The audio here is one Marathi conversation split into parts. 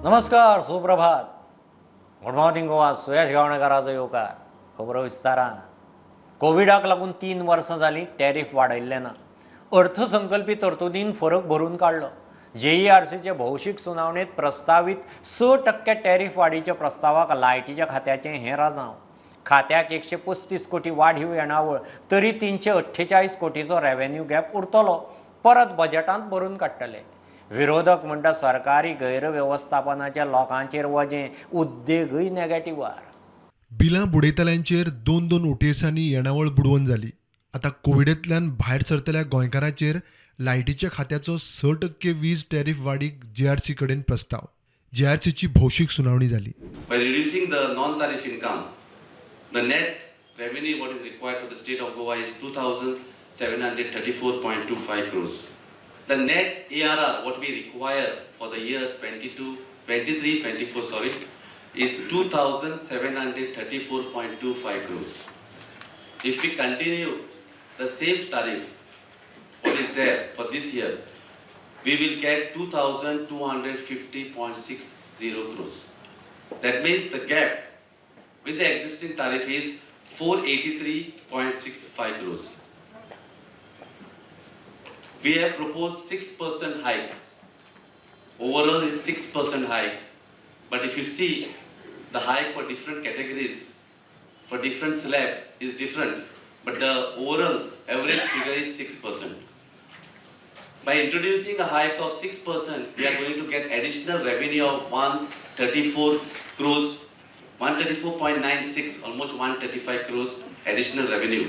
नमस्कार, सुप्रभात. Good morning Goa. सुयश गावणेकाराचो येवकार. खबरो विस्तारान. कोविडाक लागून 3 वर्सां जालीं टॅरिफ वाडयल्ले ना. अर्थसंकल्पीय तरतुदीन फरक भरून काडलो. JERCचे भौशीक सुनावणेंत प्रस्तावीत 6% टॅरिफ वाडीच्या प्रस्तावाक लायटीच्या खात्याचें हें राजांव. खात्याक 135 कोटी वाढीव येणावळ तरी 348 कोटीचो रेव्हेन्यू गॅप उरतलो. परत बजेटांत भरून काडटले. विरोधक म्हणटा सरकारी गैरव्यवस्थापनाच्या लोकांचेर वजें, उद्देगूय नॅगेटिव्हार. बिलां बुडयतल्यांचेर 2 OTSांनी येणावळ बुडवण जाली. आतां कोविडांतल्यान भायर सरतल्या गोंयकारांचेर लायटीच्या खात्याचो 6% वीज टॅरिफ वाडीक JRC कडेन प्रस्ताव. JRCची भौशीक सुनावणी जाली. By reducing the non-tariff income, the net revenue what is required for the state of Goa is 2,734.25 crores. The net ARR what we require for the year 23-24 is 2,734.25 crores. If we continue the same tariff what is there for this year, we will get 2,250.60 crores. That means the gap with the existing tariff is 483.65 crores. We have proposed 6% hike. Overall is 6% hike. But if you see the hike for different categories, for different slab is different. But the overall average figure is 6%. By introducing a hike of 6%, we are going to get additional revenue of 134 crores, 134.96, almost 135 crores additional revenue.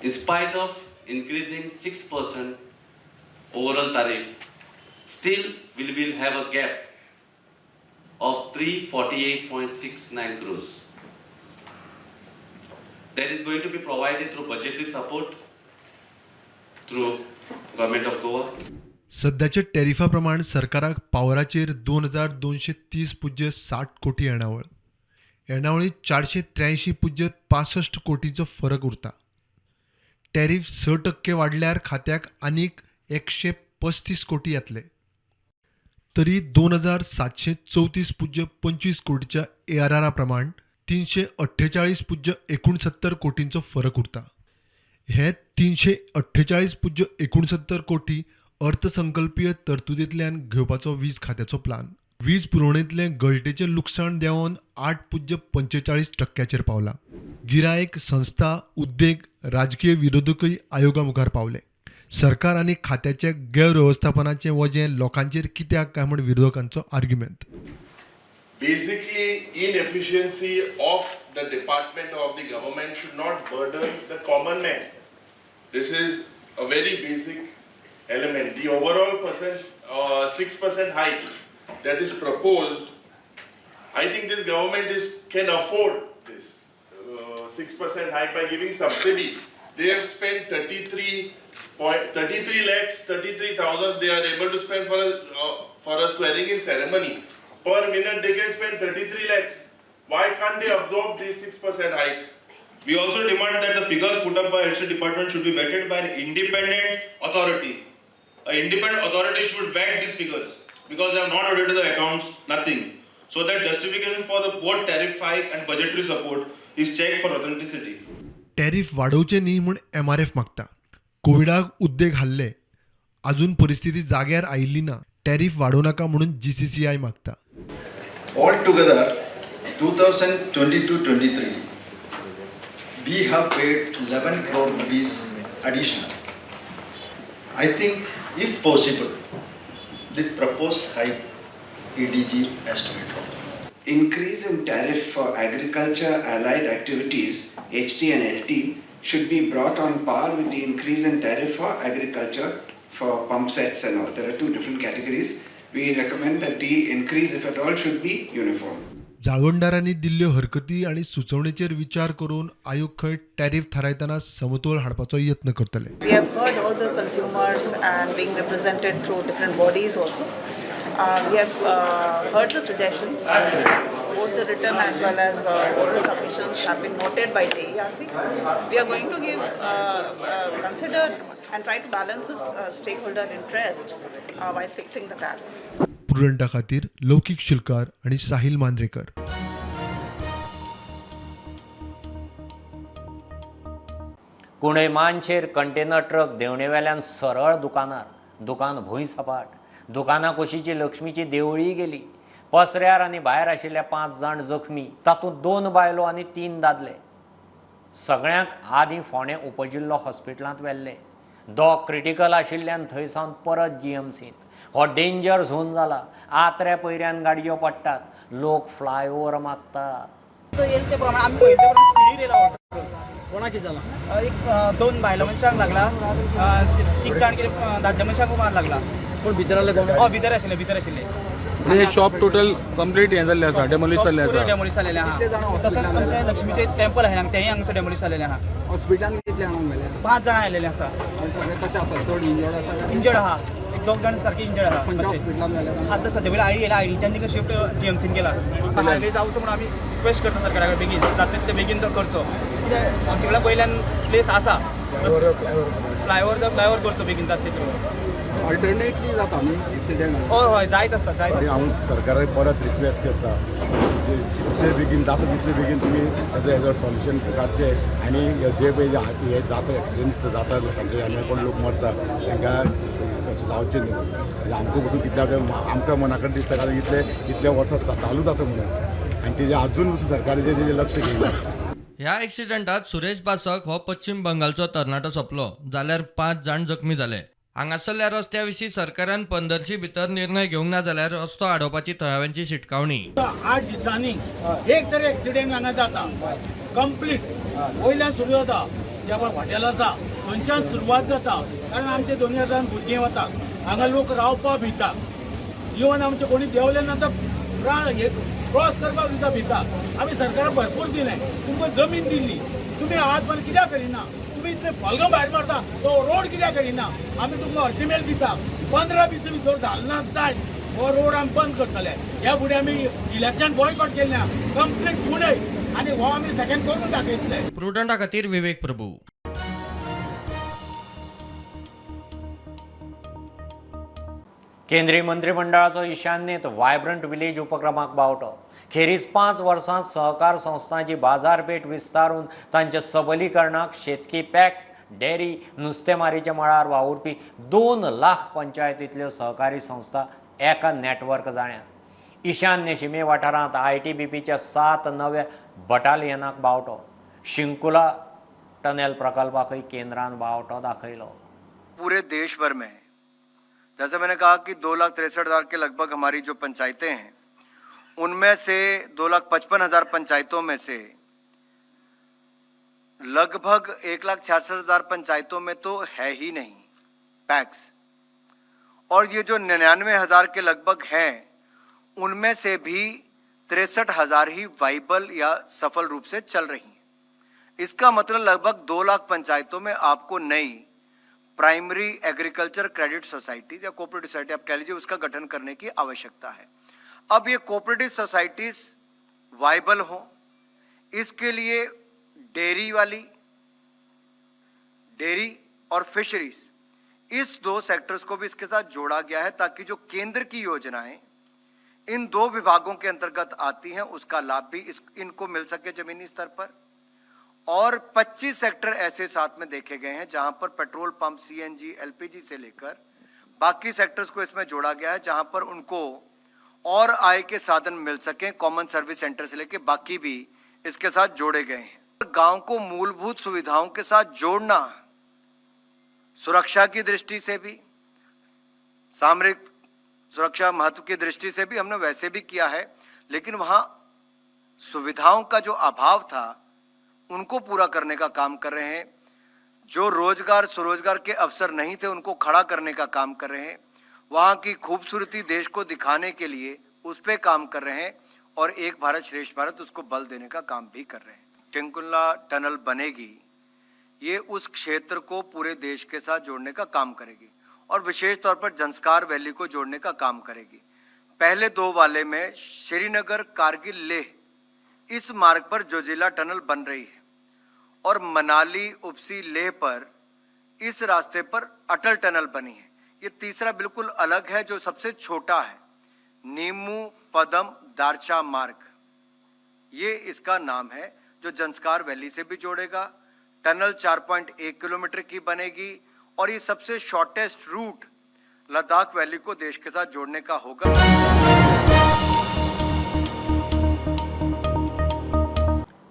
In spite of increasing 6% overall tariff, still we will have a gap of 348.69 crores. That is going to be provided through budgetary support through Government of Goa. सध्याच्या टॅरिफा प्रमाण सरकाराक पावराचेर 2,230.60 कोटी येणावळ. येणावळीत 483.65 कोटीचो फरक उरता. टॅरिफ 6% वाडल्यार खात्याक आनीक 135 कोटी येतले. तरी 2,734.25 कोटीच्या ARR प्रमाण 348.69 कोटींचो फरक उरता. हे 348.69 कोटी अर्थसंकल्पीय तरतुदींतल्यान घेवपाचो वीज खात्याचो प्लान. वीज पुरवणेंतलें गळटेचें लुकसाण देंवन 8.45% पावला. गिरायक, संस्था, उद्देग, राजकीय विरोधकय आयोगा मुखार पावले. सरकार आनी खात्याच्या गैरव्यवस्थापनाचें वजें लोकांचेर कित्याक काय म्हण विरोधकांचो argument. Basically, inefficiency of the department of the government should not burden the common man. This is a very basic element. The overall 6% hike that is proposed, I think this government can afford this 6% hike by giving subsidy. They have spent 33,000 they are able to spend for a swearing in ceremony. Per minute they can spend 33 lakhs. Why can't they absorb this 6% hike? We also demand that the figures put up by Electricity Department should be vetted by an independent authority. An independent authority should vet these figures because they have not audited the accounts, nothing. So that justification for the both tariff hike and budgetary support is checked for authenticity. Tariff वाडोवचे न्ही म्हूण MRF मागता. कोविडाक उद्देग हाल्ले. अजून परिस्थिती जाग्यार आयिल्ली ना. टॅरिफ वाडोव नाका म्हणून GCCI मागता. Altogether, 2022-23, we have paid 11 crore rupees additional. I think, if possible, this proposed hike EDG has to be dropped. Increase in tariff for agriculture allied activities, HT and LT, should be brought on par with the increase in tariff for agriculture for pump sets and all. There are two different categories. We recommend that the increase, if at all, should be uniform. जाळवणदारांनी दिल्ल्यो हरकती आनी सुचोवणेचेर विचार करून आयोग खंय टॅरिफ थारायतना समतोल हाडपाचो यत्न करतले. We have heard all the consumers and being represented through different bodies also. We have heard the suggestions. Both the written as well as oral submissions have been noted by JERC. We are going to consider and try to balance this stakeholder interest while fixing the tariff. प्रुडंटा खातीर लौकीक शिलकार आणि साहिल मांद्रेकर. कुंडयमांचेर कंटेनर ट्रक देंवणेवेल्यान सरळ दुकानार, दुकान भूंय सपाट. दुकाना कुशीची लक्ष्मीची देवळी गेली. पसऱ्यार आनी भायर आशिल्ले 5 जाण जखमी, तातूंत 2 बायलो आनी 3 दादले. सगळ्यांक आदीं फोंडें उपजिल्लो हॉस्पिटलांत व्हेल्ले. दोग क्रिटिकल आशिल्ल्यान थंयसावन परत जीएमसींत. हो डेंजर झोन जाला. आत्रे पयऱ्यान गाडयो पडटात, लोक फ्लायओव्हर मागतात. येईल ते प्रमाणे आम्ही पहिले स्पीड येयला कोणाची झाला एक 2 बायला मनशांक लागला 1 जाण कितें दादल्या मनशांक मार लागला पण भितर आले कोण हय भितर आशिल्ले हे शॉप टोटल कंप्लीट हे जाल्ले आसा डेमोलिश जाल्ले आसा डेमोलिश जाल्लेले आहा तशेंच आमचे लक्ष्मीचे टेम्पल आहे ना तेंय हांगसर डेमोलिश जाल्लेले आहा हॉस्पिटलान कितले हांगा मेले 5 जाण आयलेले आसा कशें आसा चड इंजर्ड आसा इंजर्ड आहा एक 2 जाण सारखे इंजर्ड आहा खंयच्या हॉस्पिटलान जाले आता सध्या वेळी आयडी येयला आयडीच्यान तिका शिफ्ट जीएमसीन केला हायवे जावचो म्हणून आमी रिक्वेस्ट करता सरकारा कडेन बेगीन जाता तितले बेगीन तो करचो कित्याक आमचे कडल्यान पयल्यान प्लेस आसा फ्लायओव्हर करचो बेगीन जाता तितले ऑल्टरनेटली जाता न्ही एक्सिडेंट हय जायत आसता जायत हांव सरकाराक परत रिक्वेस्ट करता जितले बेगीन जाता तितले बेगीन तुमी हेजो सॉल्युशन काडचें आनी जे पळय हे जाता एक्सिडेंट जाता लोकांचे आनी कोण लोक मरता तांकां तशें जावचें न्ही म्हणजे आमकां पसून कितल्या आमकां मना कडेन दिसता कारण इतले वर्सां चालूच आसा म्हणून आनी तेजें आजून पसून सरकाराचें तेजें लक्ष घेयना. ह्या एक्सिडेंटात सुरेश बासक हो पश्चिम बंगालचो तरणाटो सोंपलो जाल्यार 5 जाण जखमी जाले. हांगासरल्या रस्त्या विशीं सरकारान 15शी भितर निर्णय घेवंक ना जाल्यार रस्तो आडोवपाची थळाव्यांची शिटकावणी. 8 दिसांनी एक तरी एक्सिडेंट हांगा जाता कंप्लीट वयल्यान सुरू जाता ज्या पळय हॉटेल आसा थंयच्यान सुरवात जाता कारण आमचे 2000 भुरगीं वता हांगा लोक रावपाक भिता इवन आमचे कोणी देंवले नंतर क्रॉस करपाक सुद्दां भिता. आमी सरकाराक भरपूर दिलें तुमकां जमीन दिल्ली तुमी आज पण कित्याक करिना तुमी इतले फलगां भायर मारता तो रोड कित्याक करिना आमी तुमकां अल्टिमेट दिता 15 दीस भितर घालना जाय हो रोड आमी बंद करतले. ह्या फुडें आमी इलेक्शन बॉयकॉट केल्लें कंप्लीट पुणे आनी हो आमी सेकंड करून दाखयतले. प्रुडंटा खातीर विवेक प्रभू. केंद्रीय मंत्रिमंडळाचो ईशान्येत वायब्रंट विलेज उपक्रमाक बावटो. खेरीज 5 वर्सांत सहकार संस्थांची बाजारपेठ विस्तारून तांच्या सबलीकरणाक शेतकी पॅक्स, डेरी, नुस्तेमारीच्या मळार वावुरपी 2 लाख पंचायतींतल्यो सहकारी संस्था एका नेटवर्क जाण्यात. ईशान्य शिमे वाठारांत ITBPच्या 7 नव्या बटालियनाक बावटो. शिंकुला टनेल प्रकल्पाकय केंद्रान बावटो दाखयलो. पूरे देश भर में जैसे मैंने कहा कि 2,63,000 के लगभग हमारी जो पंचायतें हैं उनमें से 2,55,000 पंचायतों में से लगभग 1,66,000 पंचायतों में तो है ही नहीं पैक्स और ये जो 99,000 के लगभग हैं उनमें से भी 63,000 ही वाइबल या सफल रूप से चल रही हैं. इसका मतलब लगभग 2 लाख पंचायतों में आपको नई प्राइमरी एग्रीकल्चर क्रेडिट सोसाइटी या कोऑपरेटिव सोसाइटी आप कह लीजिए उसका गठन करने की आवश्यकता है. अब ये कोऑपरेटिव सोसाइटीज वाइबल हो इसके लिए डेयरी और फिशरीज इस 2 सेक्टर्स को भी इसके साथ जोड़ा गया है ताकि जो केंद्र की योजनाएं इन 2 विभागों के अंतर्गत आती हैं उसका लाभ भी इनको मिल सके जमीनी स्तर पर. और 25 सेक्टर ऐसे साथ में देखे गए हैं जहां पर पेट्रोल पंप, CNG, LPG से लेकर बाकी सेक्टर्स को इसमें जोड़ा गया है जहां पर उनको और आय के साधन मिल सके. कॉमन सर्विस सेंटर से लेकर बाकी भी इसके साथ जोड़े गए हैं. गांव को मूलभूत सुविधाओं के साथ जोड़ना सुरक्षा की दृष्टि से भी, सामरिक सुरक्षा महत्व की दृष्टि से भी हमने वैसे भी किया है, लेकिन वहां सुविधाओं का जो अभाव था उनको पूरा करने का काम कर रहे हैं. जो रोजगार स्वरोजगार के अवसर नहीं थे उनको खड़ा करने का काम कर रहे हैं. वहाँ की खूबसूरती देश को दिखाने के लिए उस पर काम कर रहे हैं और एक भारत श्रेष्ठ भारत उसको बल देने का काम भी कर रहे हैं. चिंकुला टनल बनेगी, ये उस क्षेत्र को पूरे देश के साथ जोड़ने का काम करेगी और विशेष तौर पर जंस्कार वैली को जोड़ने का काम करेगी. पहले 2 वाले में श्रीनगर, कारगिल, लेह इस मार्ग पर जोजिला टनल बन रही है और मनाली, उपसी, लेह पर इस रास्ते पर अटल टनल बनी है. ये तीसरा बिल्कुल अलग है जो सबसे छोटा है. नीमू पदम दारचा मार्ग, ये इसका नाम है, जो जंस्कार वैली से भी जोड़ेगा। टनल 4.1 किलोमीटर की बनेगी और ये सबसे शॉर्टेस्ट रूट लद्दाख वैली को देश के साथ जोड़ने का होगा।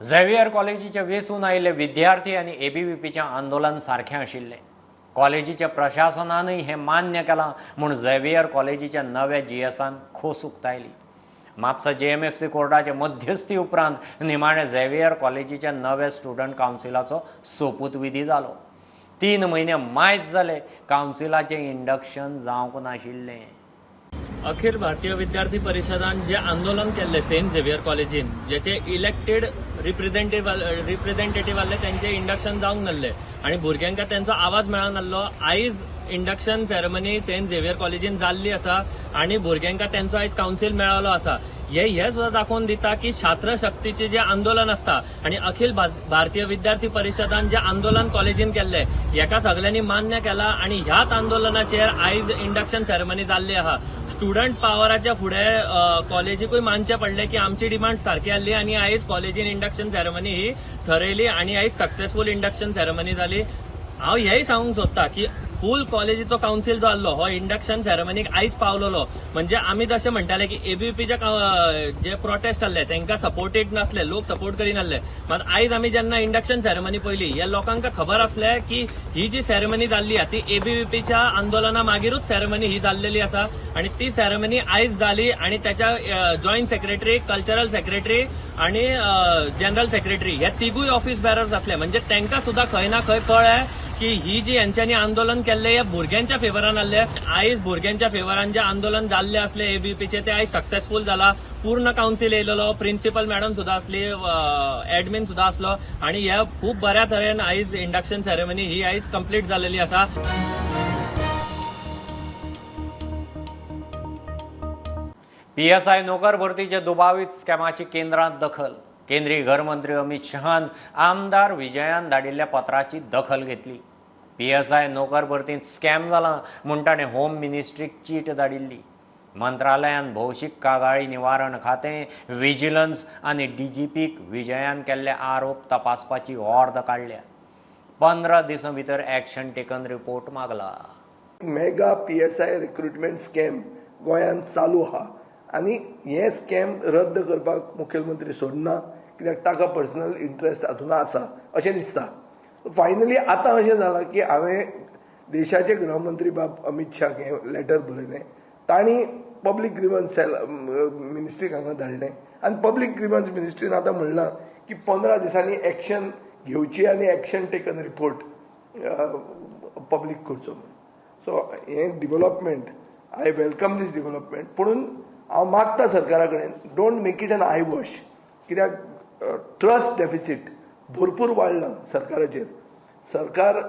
झेवियर कॉलेजीचे वेचून आयिल्ले विद्यार्थी आनी एबीव्हीपीचें आंदोलन सारखें आशिल्लें. कॉलेजीच्या प्रशासनानय हें मान्य केलां म्हूण झेवियर कॉलेजीच्या नव्या जीएसान खोस उक्तायली. म्हापसा JMFC कोर्टाचे मध्यस्थी उपरांत निमाणे झेवियर कॉलेजीच्या नव्या स्टुडंट कावन्सिलाचो सोपूत विधी जालो. 3 म्हयने मायज जाले कावन्सिलाचें इंडक्शन जावंक नाशिल्लें. अखिल भारतीय विद्यार्थी परिषदान जे आंदोलन केल्लें सेंट झेवियर कॉलेजीन, जेचे इलेक्टेड रिप्रेझेंटेटिव्ह आसले त्यांचे इंडक्शन जावंक नासलें आनी भुरग्यांक त्यांचो आवाज मेळनासलो. आयज इंडक्शन सेरेमनी सेंट झेवियर कॉलेजीन जाल्ली आसा आनी भुरग्यांक त्यांचो आयज कावन्सील मेळ्ळो आसा. हे सुद्धा दाखोवन दिता की छात्र शक्तीचे जे आंदोलन असता आणि अखिल भारतीय विद्यार्थी परिषदान जे आंदोलन कॉलेजीन केल्ले हेका सगळ्यांनी मान्य केला आणि ह्याच आंदोलनाचेर आयज इंडक्शन सेरेमनी जाल्ली आहा. स्टुडंट पावराच्या फुडे कॉलेजीकूय मानचे पडले की आमची डिमांड सारखी आसली आणि आयज कॉलेजीन इंडक्शन सेरेमनी ही ठरयली आणि आयज सक्सेसफुल इंडक्शन सेरेमनी जाली. हांव हेय सांगूंक सोदता की फूल कॉलेजीचो कावन्सील जो आसलो हो इंडक्शन सेरेमनीक आयज पावलोलो. म्हणजे आमी जशें म्हणटाले की एबीव्हीपीचे जे प्रोटेस्ट आसले तांकां सपोर्टेड नासले, लोक सपोर्ट करिनासले. मात आयज आमी जेन्ना इंडक्शन सेरेमनी पळयली ह्या लोकांक खबर आसलें की ही जी सेरेमनी जाल्ली ती एबीव्हीपीच्या आंदोलना मागीरूच सेरेमनी ही जाल्लेली आसा आणि ती सेरेमनी आयज जाली आणि त्याच्या जॉईंट सेक्रेटरी, कल्चरल सेक्रेटरी आणि जनरल सेक्रेटरी हे तिगूय ऑफिस बेरर्स आसले. म्हणजे तांकां सुद्धा खंय ना खंय कळ्ळें की ही जी यांच्यानी आंदोलन केल्ले हे भुरग्यांच्या फेवरान आसले. आयज भुरग्यांच्या फेवरान जे आंदोलन जाल्ले असले एबीव्हीपीचे ते आयज सक्सेसफुल जाला. पूर्ण कावन्सील येयलेलो, प्रिन्सिपल मॅडम सुद्धा असली, एडमिन सुद्धा असलो आणि हे खूप बऱ्या तरेन आयज इंडक्शन सेरेमनी ही आयज कंप्लीट जाल्लेली आसा. PSI नोकर भरतीचे दुबावीत स्कॅमाची केंद्रांत दखल. केंद्रीय गृहमंत्री अमित शहान आमदार विजयान धाडिल्ल्या पत्राची दखल घेतली. PSI नोकर भरतींत स्कॅम जाला म्हूण ताणें होम मिनिस्ट्रीक चीट धाडिल्ली. मंत्रालयान भौशीक कागाळी निवारण खातें, विजिलन्स आनी DGPक विजयान केल्ले आरोप तपासपाची ऑर्डर काडल्या. 15 दिसां भितर एक्शन टेकन रिपोर्ट मागला. मेगा PSI रिक्रुटमेंट स्कॅम गोंयांत चालू आहा आनी हे स्कॅम रद्द करपाक मुखेलमंत्री सोदना, कित्याक ताका पर्सनल इंट्रस्ट हातून आसा अशें दिसता. फायनली आतां अशें जालां की हांवें देशाचे गृहमंत्री बाब अमित शाह हें लेटर बरयलें. तांणी पब्लीक ग्रीवन्स मिनिस्ट्रीक हांगा धाडलें आनी पब्लीक ग्रीवन्स मिनिस्ट्रीन आतां म्हणलां की 15 दिसांनी एक्शन घेवची आनी एक्शन टेकन रिपोर्ट पब्लीक करचो. सो हें development, I welcome this development. पुणून हांव मागता सरकारा कडेन, don't make it an eyewash, कित्याक ट्रस्ट डेफिसीट भरपूर वाडलां सरकाराचेर. सरकार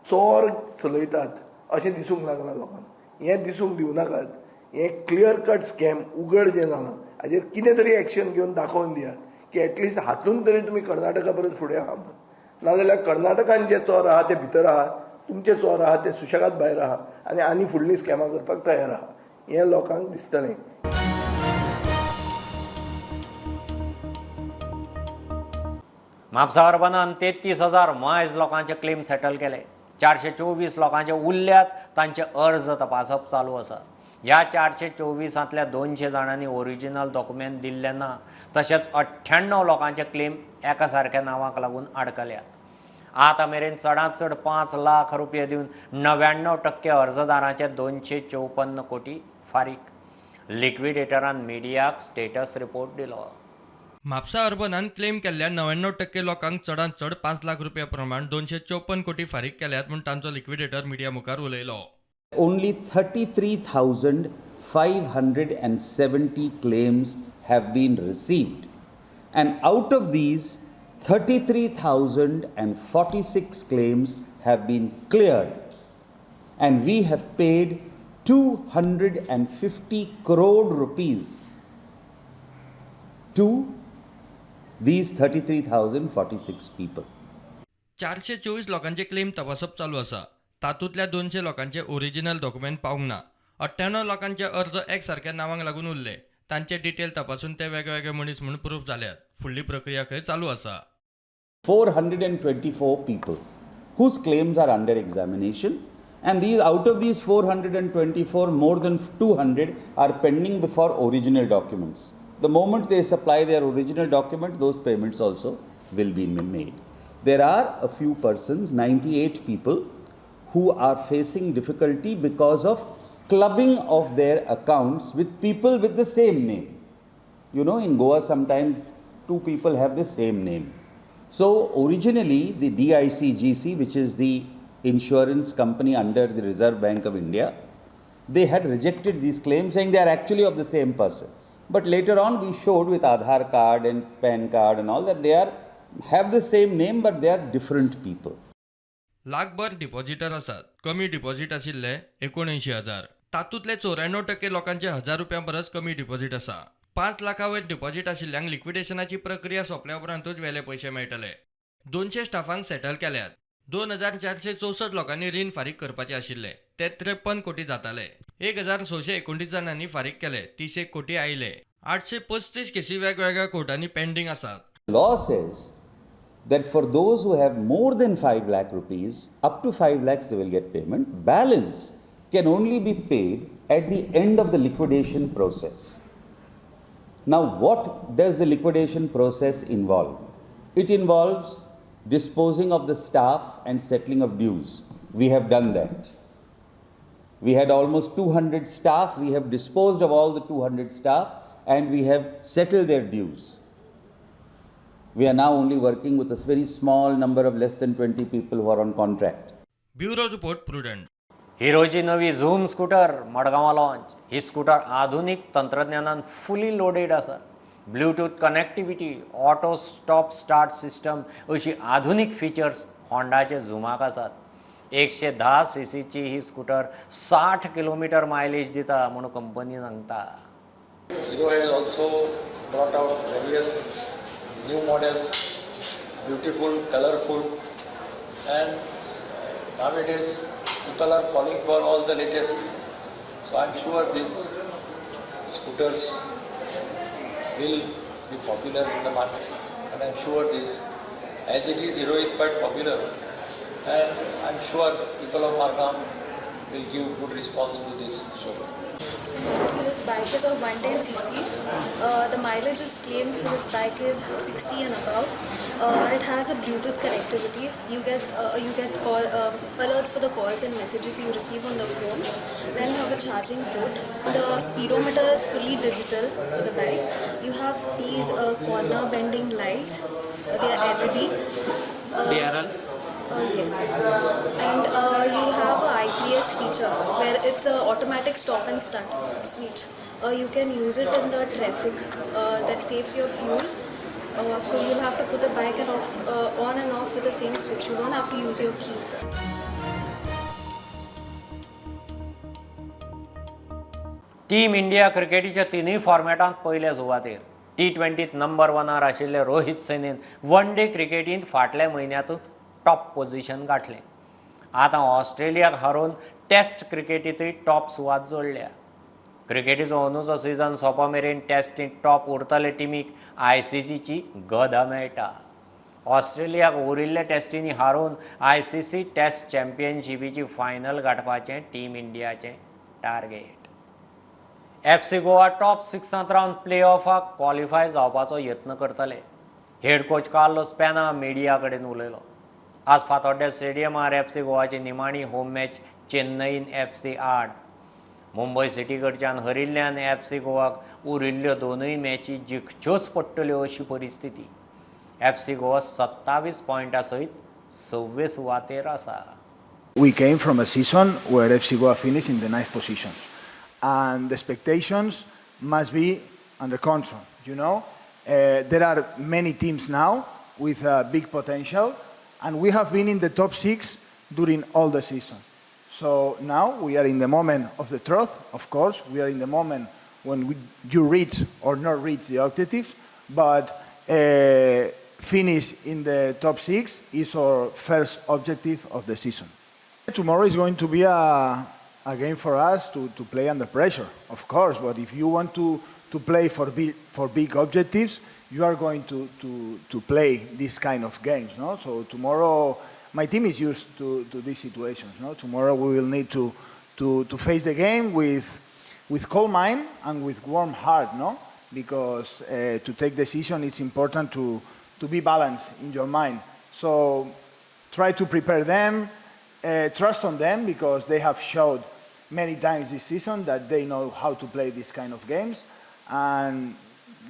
चोर चलयतात अशें दिसूंक लागलां लोकांक. हें दिसूंक दिवं नाकात. हें क्लियर कट स्कॅम उघड जें जालां हाजेर कितें तरी एक्शन घेवन दाखोवन दियात की एटलिस्ट हातून तरी तुमी कर्नाटका परस फुडें आहा म्हणून. नाजाल्यार कर्नाटकान जे चोर आहा ते भितर आहा, तुमचे चोर आहा ते सुशेगाद भायर आहा आनी फुडलीं स्कॅमां करपाक तयार आहा. हें लोकांक दिसतलें. म्हापसा अर्बनान 33,000 मायज लोकांचे क्लेम सेटल केले. 424 लोकांचे उरल्यात तांचे अर्ज तपासप चालू आसा. ह्या 424 200 जाणांनी ओरिजिनल डॉक्युमेंट दिल्ले ना. तशेंच 98 लोकांचे क्लेम एका सारक्या नांवाक लागून आडकल्यात. आतां मेरेन चडांत चड 5 लाख रुपये दिवन 99% अर्जदारांचे 254 कोटी फारीक. लिक्विडेटरान मिडियाक स्टेटस रिपोर्ट दिलो. म्हापसा अर्बनान क्लेम केल्ल्या 99% लोकांक चडांत चड 5 लाख रुपया प्रमाण 254 कोटी फारीक केल्यात म्हूण तांचो लिक्विडेटर मिडिया मुखार उलयलो. Only 33,570 claims have been received, and out of these 33,046 claims have been cleared, and we have paid 250 crore rupees to these 33,046 people. 424 लोकांचे क्लेम तपासप चालू आसा. तातूंतल्या 200 लोकांचे ओरिजिनल डॉक्युमेंट पावूंक ना. 98 लोकांचे अर्ज एकसारख्या नावांक लागून उरले. तांचे डिटेल तपासून ते वेगवेगळे मनीस म्हणून प्रूफ जाल्यात. फुडली प्रक्रिया खंय चालू आसा. 424 people whose claims are under examination, and out of these 424, more than 200 are pending before original documents. The moment they supply their original document, those payments also will be made. There are a few persons, 98 people, who are facing difficulty because of clubbing of their accounts with people with the same name. You know, in Goa sometimes two people have the same name. So originally the DICGC, which is the insurance company under the Reserve Bank of India, they had rejected these claims saying they are actually of the same person. But later on we showed with Aadhaar card and PAN card and all that they have the same name but they are different people. लाखभर depositor आसात. कमी डिपॉझिट आशिल्ले 79,000. तातूंतले 94% लोकांचे 1,000 रुपयां परस कमी डिपॉझिट आसा. 5 लाखा वयर डिपॉझिट आशिल्ल्यांक लिक्विडेशनाची प्रक्रिया सोंपल्या उपरांतूच वेले पयशे मेळटले. 200 स्टाफांक सेटल केल्यात. 2,464 लोकांनी रीण फारीक करपाचे आशिल्ले. ते 53 कोटी जाताले. 1,629 जाणांनी फारीक केले. 31 कोटी आयले. 835 केसी वेगवेगळ्या कोर्टांनी पेंडिंग आसात. Law says that for those who have more than 5 lakh rupees, up to 5 lakhs they will get payment. Balance can only be paid at the end of the liquidation process. Now, what does the liquidation process involve? It involves disposing of the staff and settling of dues. We have done that. We had almost 200 staff. We have disposed of all the 200 staff and we have settled their dues. We are now only working with a very small number of less than 20 people who are on contract. Bureau report Prudent. हिरोची नवी झूम स्कूटर मडगांवां लॉन्च. ही स्कूटर आधुनिक तंत्रज्ञानान फुली लोडेड आसा. Bluetooth connectivity, auto stop start system अशी आधुनिक फीचर्स होंडाचे झुमाक आसात. 110 सीसीची ही स्कूटर 60 किलोमीटर मायलेज दिता म्हणून कंपनी सांगता. Hero has also brought out various new models, beautiful, colorful, and nowadays people are falling for all the latest. So I'm sure these scooters will be popular in the market, and I'm sure this, as it is, Hero is quite popular, and I'm sure people of Margam will give good response to this showroom. So this bike is of 110cc. The mileage is claimed for this bike is 60 and above. It has a Bluetooth connectivity. You get call alerts for the calls and messages you receive on the phone. Then you have a charging port. The speedometer is fully digital for the bike. You have these corner bending lights. They are LED. DRL. Yes, and you have a IPS feature where it's a automatic stop and start switch. You can use it in the traffic. That saves your fuel. So you'll have to put the bike on and off with the same switch. You don't have to use your key. Team India क्रिकेटीच्या तिनूय फॉर्मॅटांत पयल्या सुवातेर T20 नंबर 1 आशिल्ले रोहित सैनीन वन डे क्रिकेटींत फाटल्या म्हयन्यांतूच टॉप पोझिशन गाठलें. आतां ऑस्ट्रेलियाक हारोवन टेस्ट क्रिकेटींतूय टॉप सुवात जोडल्या. क्रिकेटीचो अंदूचो सिजन सोंपा मेरेन टेस्टींत टॉप उरतले टिमीक ICCची गदा मेळटा. ऑस्ट्रेलियाक उरिल्ल्या टेस्टींनी हारोवन ICC टेस्ट चॅम्पियनशिपीची फायनल गाठपाचें टीम इंडियाचें टार्गेट. FC गोवा टॉप 6 रावन प्ले ऑफाक क्वॉलिफाय जावपाचो यत्न करतले. Head coach Carlos Pena media कडेन उलयलो. आज फातोड्ड्या स्टेडियमार FC गोवाची निमाणी होम मॅच चेन्नईन FC आड. मुंबय सिटी कडच्यान हरिल्ल्यान FC गोवाक उरिल्ल्यो दोनूय मॅची जिखच्योच पडटल्यो अशी परिस्थिती. FC गोवा 27 पॉयंटां सयत 26 सुवातेर आसा. We came from a season where FC Goa finished in the 9th position, and the expectations must be under control. You know, there are many teams now with big potential, and we have been in the top 6 during all the season. So now we are in the moment of the truth. Of course, we are in the moment when you reach or not reach the objectives, but finish in the top 6 is our first objective of the season. Tomorrow is going to be a game for us to play under pressure, of course. But if you want to play for big objectives, you are going to play this kind of games. No? So tomorrow, my team is used to these situations. No? Tomorrow we will need to face the game with cold mind and with warm heart. No? Because to take decision, it's important to be balanced in your mind. So try to prepare them, trust on them, because they have showed many times this season that they know how to play this kind of games, and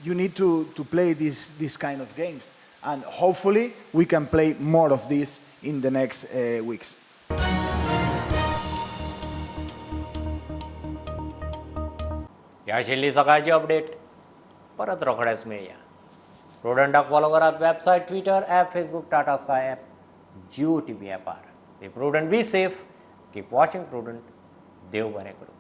you need to play this kind of games, and hopefully we can play more of this in the next weeks. ह्या आशिल्ली सकाळची अपडेट. परत रोखडेच मेळया. प्रुडंटाक फॉलो करात website, Twitter, app, Facebook, Tata Sky app, Jio TV ॲपार. Be Prudent, be safe, keep watching Prudent. देव बरें करूं.